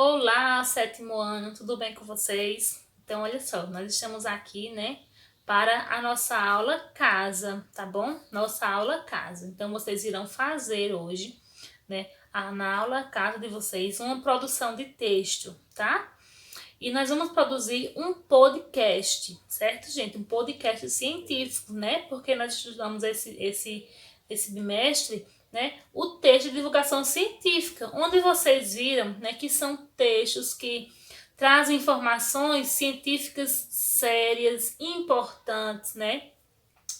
Olá, sétimo ano, tudo bem com vocês? Então, olha só, nós estamos aqui, né, para a nossa aula casa, tá bom? Nossa aula casa. Então, vocês irão fazer hoje, né, na aula casa de vocês, uma produção de texto, tá? E nós vamos produzir um podcast, certo, gente? Um podcast científico, né? Porque nós estudamos esse bimestre, né? O texto de divulgação científica, onde vocês viram, né, que são textos que trazem informações científicas sérias, importantes, né?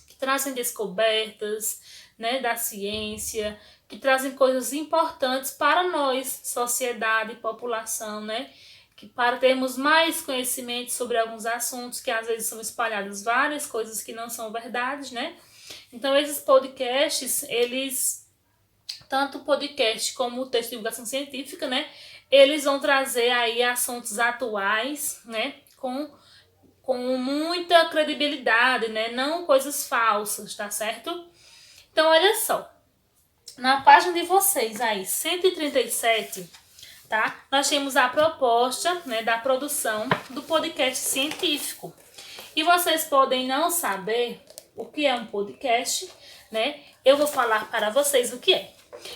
Que trazem descobertas, né, da ciência, que trazem coisas importantes para nós, sociedade, população, né? Que para termos mais conhecimento sobre alguns assuntos que às vezes são espalhadas várias coisas que não são verdades, né? Então esses podcasts, eles, tanto o podcast como o texto de divulgação científica, né? Eles vão trazer aí assuntos atuais, né? Com muita credibilidade, né? Não coisas falsas, tá certo? Então olha só, na página de vocês aí, 137, tá? Nós temos a proposta, né, da produção do podcast científico. E vocês podem não saber o que é um podcast, né? Eu vou falar para vocês o que é.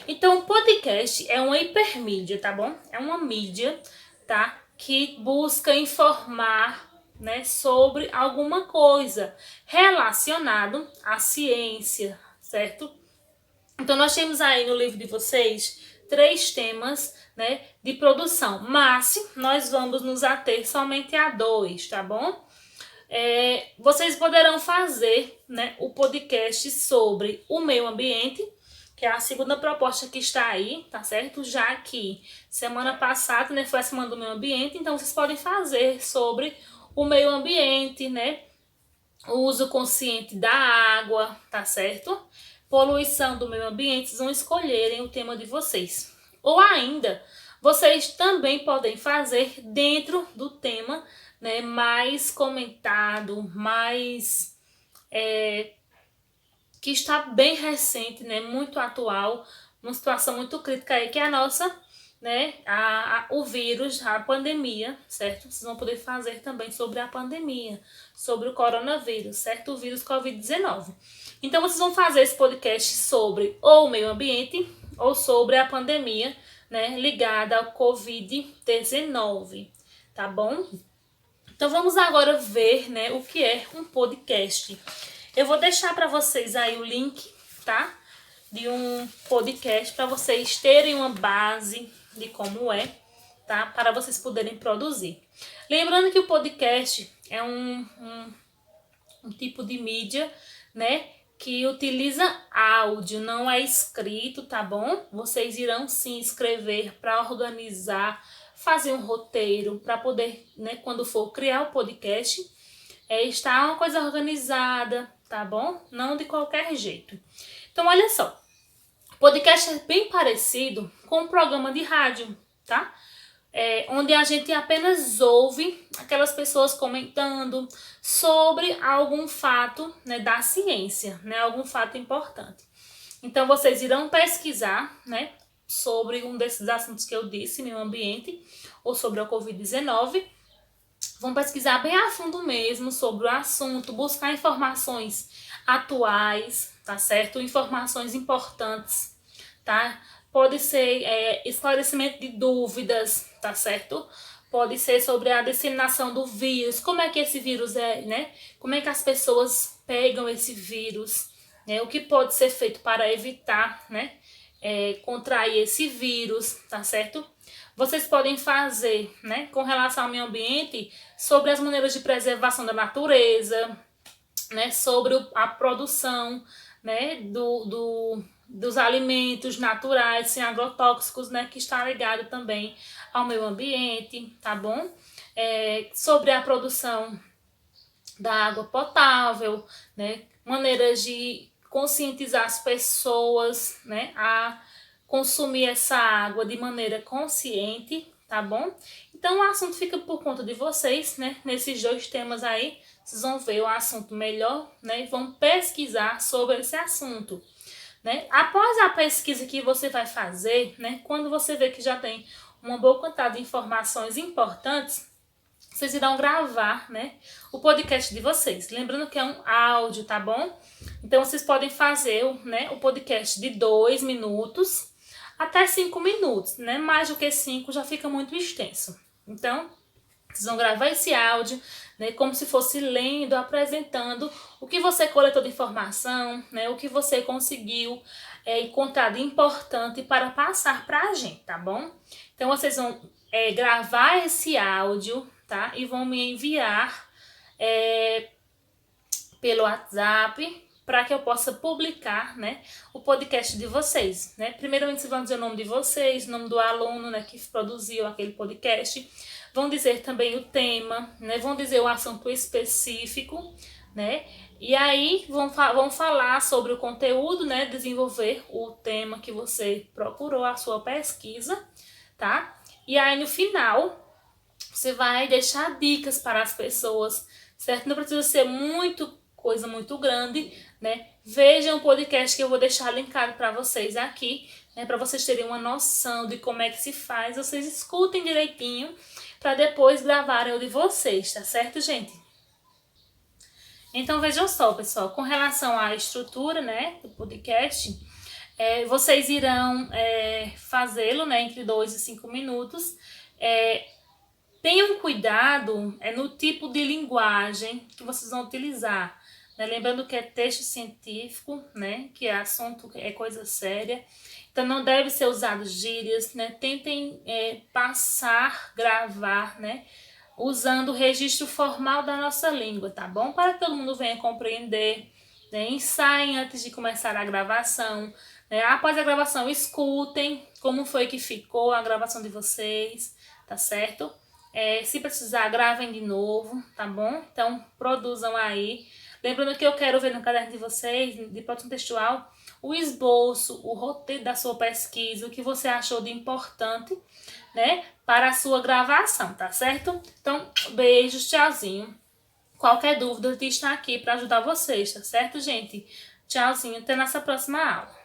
Então, o podcast é uma hipermídia, tá bom? É uma mídia, tá? Que busca informar, né, sobre alguma coisa relacionado à ciência, certo? Então, nós temos aí no livro de vocês 3 temas, né, de produção, mas nós vamos nos ater somente a 2, tá bom? Vocês poderão fazer, né, o podcast sobre o meio ambiente, que é a segunda proposta que está aí, tá certo? Já que semana passada, né, foi a semana do meio ambiente, então vocês podem fazer sobre o meio ambiente, né? O uso consciente da água, tá certo? Poluição do meio ambiente, vocês vão escolherem o tema de vocês. Ou ainda, vocês também podem fazer dentro do tema, né, mais comentado, mais que está bem recente, né, muito atual, uma situação muito crítica aí, que é a nossa, né, o vírus, a pandemia, certo? Vocês vão poder fazer também sobre a pandemia, sobre o coronavírus, certo? O vírus Covid-19. Então, vocês vão fazer esse podcast sobre ou o meio ambiente ou sobre a pandemia, né, ligada ao Covid-19, tá bom? Então, vamos agora ver, né, o que é um podcast. Eu vou deixar para vocês aí o link, tá? De um podcast para vocês terem uma base de como é, tá? Para vocês poderem produzir. Lembrando que o podcast é um tipo de mídia, né? Que utiliza áudio, não é escrito, tá bom? Vocês irão sim escrever para organizar, fazer um roteiro para poder, né, quando for criar o podcast, estar uma coisa organizada, tá bom? Não de qualquer jeito. Então, olha só. O podcast é bem parecido com um programa de rádio, tá? Onde a gente apenas ouve aquelas pessoas comentando sobre algum fato, né, da ciência, né, algum fato importante. Então, vocês irão pesquisar, né, sobre um desses assuntos que eu disse, meio ambiente, ou sobre a Covid-19. Vão pesquisar bem a fundo mesmo sobre o assunto, buscar informações atuais, tá certo? Informações importantes, tá? Pode ser esclarecimento de dúvidas, tá certo? Pode ser sobre a disseminação do vírus, como é que esse vírus é, né? Como é que as pessoas pegam esse vírus, né? O que pode ser feito para evitar, né, contrair esse vírus, tá certo? Vocês podem fazer, né, com relação ao meio ambiente, sobre as maneiras de preservação da natureza, né, sobre a produção, né, dos alimentos naturais, sem agrotóxicos, né, que está ligado também ao meio ambiente, tá bom? Sobre a produção da água potável, né, maneiras de conscientizar as pessoas, né, a consumir essa água de maneira consciente, tá bom? Então o assunto fica por conta de vocês, né? Nesses 2 temas aí, vocês vão ver o assunto melhor, né? E vão pesquisar sobre esse assunto, né? Após a pesquisa que você vai fazer, né? Quando você vê que já tem uma boa quantidade de informações importantes, vocês irão gravar, né, o podcast de vocês. Lembrando que é um áudio, tá bom? Então, vocês podem fazer, né, o podcast de 2 minutos até 5 minutos, né? Mais do que 5 já fica muito extenso. Então, vocês vão gravar esse áudio, né, como se fosse lendo, apresentando o que você coletou de informação, né, o que você conseguiu encontrar de importante para passar para a gente, tá bom? Então, vocês vão gravar esse áudio, tá? E vão me enviar pelo WhatsApp para que eu possa publicar, né, o podcast de vocês, né? Primeiramente, vocês vão dizer o nome de vocês, o nome do aluno, né, que produziu aquele podcast. Vão dizer também o tema, né? Vão dizer o assunto específico, né? E aí vão falar sobre o conteúdo, né? Desenvolver o tema que você procurou, a sua pesquisa, tá? E aí no final você vai deixar dicas para as pessoas, certo? Não precisa ser coisa muito grande, né? Vejam o podcast que eu vou deixar linkado para vocês aqui, né? Para vocês terem uma noção de como é que se faz. Vocês escutem direitinho para depois gravarem o de vocês, tá certo, gente? Então vejam só, pessoal, com relação à estrutura, né, do podcast, vocês irão fazê-lo, né, entre 2 e 5 minutos. Tenham cuidado no tipo de linguagem que vocês vão utilizar, né? Lembrando que é texto científico, né? Que é assunto, é coisa séria. Então não deve ser usado gírias, né? Tentem gravar, né? Usando o registro formal da nossa língua, tá bom? Para que todo mundo venha compreender, né? Ensaiem antes de começar a gravação, né? Após a gravação, escutem como foi que ficou a gravação de vocês, tá certo? Se precisar, gravem de novo, tá bom? Então, produzam aí. Lembrando que eu quero ver no caderno de vocês, de produção textual, o esboço, o roteiro da sua pesquisa, o que você achou de importante, né, para a sua gravação, tá certo? Então, beijos, tchauzinho. Qualquer dúvida, eu estou aqui para ajudar vocês, tá certo, gente? Tchauzinho, até nossa próxima aula.